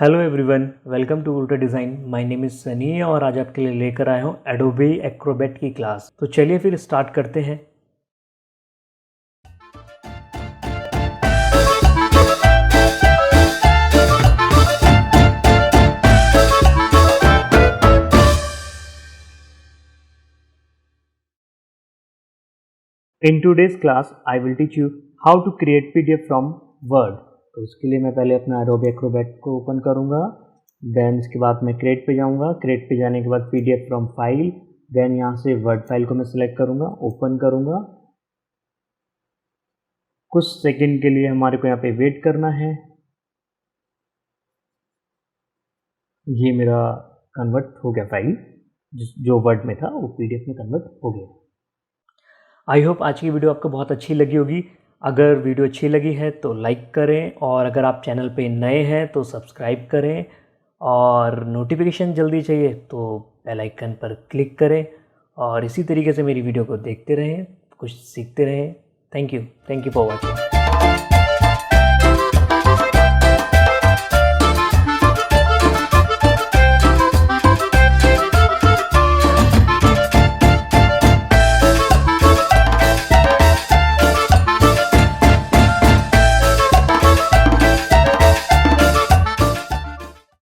Hello everyone, welcome to उल्टा design. My name is Sunny और आज आपके लिए लेकर आया हूँ एडोबे एक्रोबैट की क्लास। तो चलिए फिर स्टार्ट करते हैं। In today's class I will teach you how to create PDF from Word. तो उसके लिए मैं पहले अपना एडोबे एक्रोबैट को ओपन करूँगा, देन इसके बाद मैं क्रिएट पे जाऊँगा। क्रिएट पे जाने के बाद पीडीएफ फ्रॉम फाइल, देन यहाँ से वर्ड फाइल को मैं सिलेक्ट करूँगा, ओपन करूँगा। कुछ सेकंड के लिए हमारे को यहाँ पे वेट करना है। ये मेरा कन्वर्ट हो गया, फाइल जो वर्ड में था वो पीडीएफ में कन्वर्ट हो गया। आई होप आज की वीडियो आपको बहुत अच्छी लगी होगी। अगर वीडियो अच्छी लगी है तो लाइक करें और अगर आप चैनल पे नए हैं तो सब्सक्राइब करें और नोटिफिकेशन जल्दी चाहिए तो बेल आइकन पर क्लिक करें और इसी तरीके से मेरी वीडियो को देखते रहें, कुछ सीखते रहें। Thank you for watching.